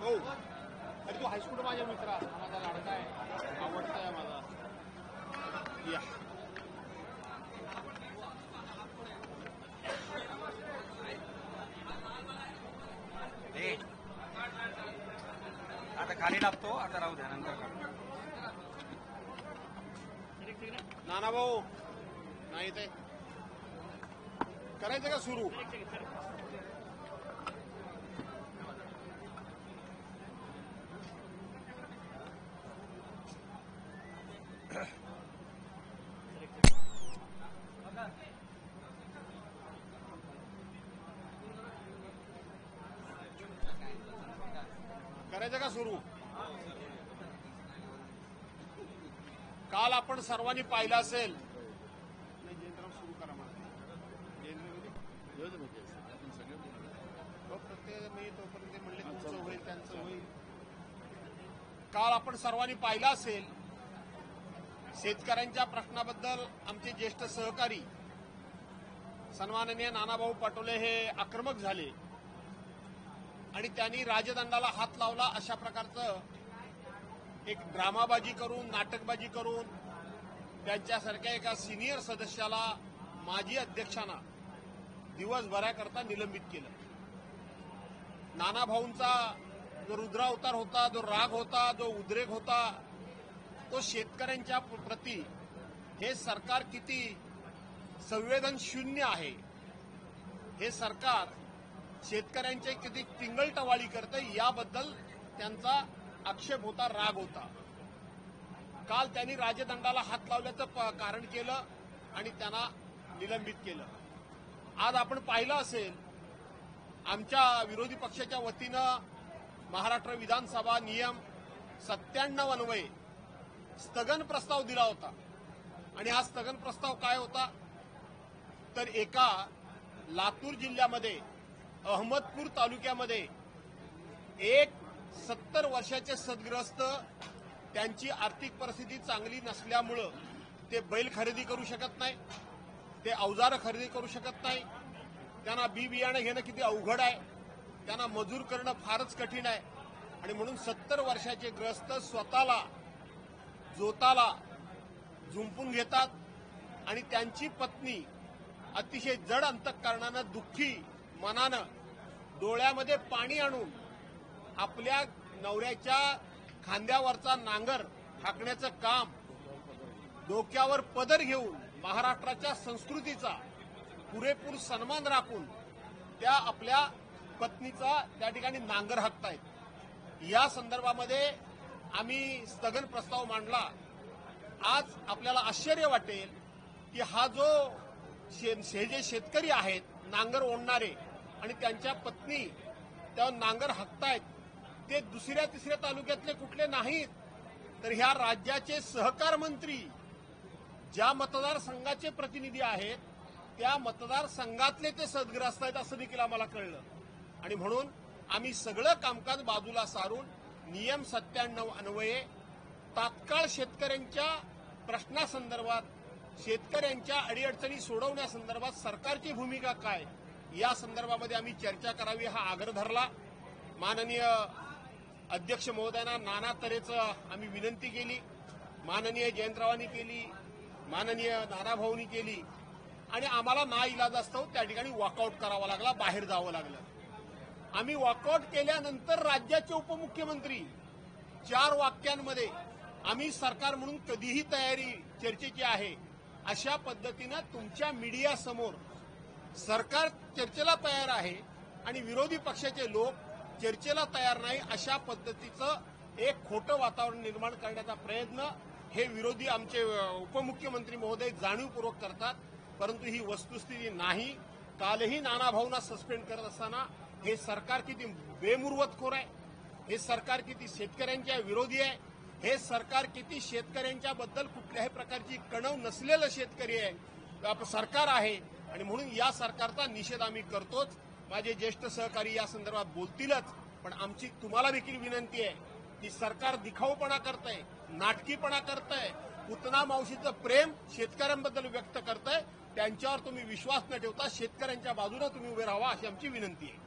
हो अरे तू हायस्कूल माझ्या मित्रा माझा लाडका आहे आवडता आहे माझा या आता खाली टाकतो आता राहू द्या नंतर काढू. नाना भाऊ नाही ते करायचं का सुरू करायचं का सुरू काल आपण सर्वांनी पाहिलं असेल नाही जयंतराव सुरू करा मला प्रत्येक मी तोपर्यंत म्हणले तुमचं होईल त्यांचं होईल काल आपण सर्वांनी पाहिलं असेल शेतकऱ्यांच्या प्रश्नाबद्दल आमचे ज्येष्ठ सहकारी सन्माननीय नानाभाऊ पटोले हे आक्रमक झाले आणि त्यांनी राजदंडाला हात लावला अशा प्रकारचं एक ड्रामाबाजी करून नाटकबाजी करून त्यांच्यासारख्या एका सिनियर सदस्याला माजी अध्यक्षांना दिवसभराकरता निलंबित केलं. नानाभाऊंचा जो रुद्रावतार होता, जो राग होता, जो उद्रेक होता, तो शेतकऱ्यांच्या प्रती हे सरकार किती संवेदनशून्य आहे, हे सरकार शेतकऱ्यांचे किती टिंगलटवाळी करते याबद्दल त्यांचा आक्षेप होता, राग होता. काल त्यांनी राजदंडाला हात लावल्याचं कारण केलं आणि त्यांना निलंबित केलं. आज आपण पाहिलं असेल आमच्या विरोधी पक्षाच्या वतीनं महाराष्ट्र विधानसभा नियम 97 अन्वये स्थगन प्रस्ताव दिला होता आणि हा स्थगन प्रस्ताव काय होता तर एका लातूर जिल्ह्यामध्ये अहमदपूर तालुक्यामध्ये एक 70 वर्षाचे सदग्रस्त त्यांची आर्थिक परिस्थिती चांगली नसल्यामुळं ते बैल खरेदी करू शकत नाही, ते अवजारं खरेदी करू शकत नाही, त्यांना बी बियाणं घेणं किती अवघड आहे, त्यांना मजूर करणं फारच कठीण आहे आणि म्हणून 70 वर्षाचे ग्रस्त स्वतःला जोताला झुंपून घेतात आणि त्यांची पत्नी अतिशय जड अंतःकरणानं दुःखी मनानं डोळ्यामध्ये पाणी आणून आपल्या नवऱ्याच्या खांद्यावरचा नांगर हाकण्याचं काम डोक्यावर पदर घेऊन महाराष्ट्राच्या संस्कृतीचा पुरेपूर सन्मान राखून त्या आपल्या पत्नीचा त्या ठिकाणी नांगर हाकतायत. या संदर्भामध्ये आम्ही स्थगन प्रस्ताव मांडला. आज आपल्याला आश्चर्य वाटेल की हा जो जे शेतकरी आहेत नांगर ओढणारे आणि त्यांच्या पत्नी त्या नांगर हाकतायत ते दुसऱ्या तिसऱ्या तालुक्यातले कुठले नाहीत तर ह्या राज्याचे सहकार मंत्री ज्या मतदारसंघाचे प्रतिनिधी आहेत त्या मतदारसंघातले ते सदग्रस्त आहेत असं देखील आम्हाला कळलं आणि म्हणून आम्ही सगळं कामकाज बाजूला सारून नियम 97 अन्वये तात्काळ शेतकऱ्यांच्या प्रश्नासंदर्भात शेतकऱ्यांच्या अडीअडचणी सोडवण्यासंदर्भात सरकारची भूमिका काय या संदर्भामध्ये आम्ही चर्चा करावी हा आग्रह धरला. माननीय अध्यक्ष महोदयांना नाना तऱ्हेचं आम्ही विनंती केली, माननीय जयंतरावांनी केली, माननीय नानाभाऊंनी केली आणि आम्हाला नाइलाजास्तव त्या ठिकाणी वॉकआउट करावा लागला, बाहेर जावं लागलं. आम्ही वॉकआउट केल्यानंतर राज्याचे उपमुख्यमंत्री 4 वाक्यांमध्ये आम्ही सरकार म्हणून कधीही तयारी चर्चेची आहे अशा पद्धतीनं तुमच्या मीडियासमोर सरकार चर्चेला तयार आहे आणि विरोधी पक्षाचे लोक चर्चेला तयार नाही अशा पद्धतीचं एक खोटं वातावरण निर्माण करण्याचा प्रयत्न हे विरोधी आमचे उपमुख्यमंत्री महोदय जाणीवपूर्वक करतात, परंतु ही वस्तुस्थिती नाही. कालही नानाभाऊंना सस्पेंड करत असताना हे सरकार किती बेमुरवतखोर आहे, हे सरकार किती शेतकऱ्यांच्या विरोधी आहे, हे सरकार किती शेतकऱ्यांच्या बद्दल कुठल्याही प्रकारची कणव नसलेलं शेतकरी आहे सरकार आहे आणि म्हणून या सरकारचा निषेध आम्ही करतोच. माझे ज्येष्ठ सहकारी या संदर्भात बोलतीलच, पण आमची तुम्हाला देखील विनंती आहे की सरकार दिखाऊपणा करतंय, नाटकीपणा करतंय, पुतना मावशीचं प्रेम शेतकऱ्यांबद्दल व्यक्त करतंय, त्यांच्यावर तुम्ही विश्वास न ठेवता शेतकऱ्यांच्या बाजूने तुम्ही उभे राहावा अशी आमची विनंती आहे.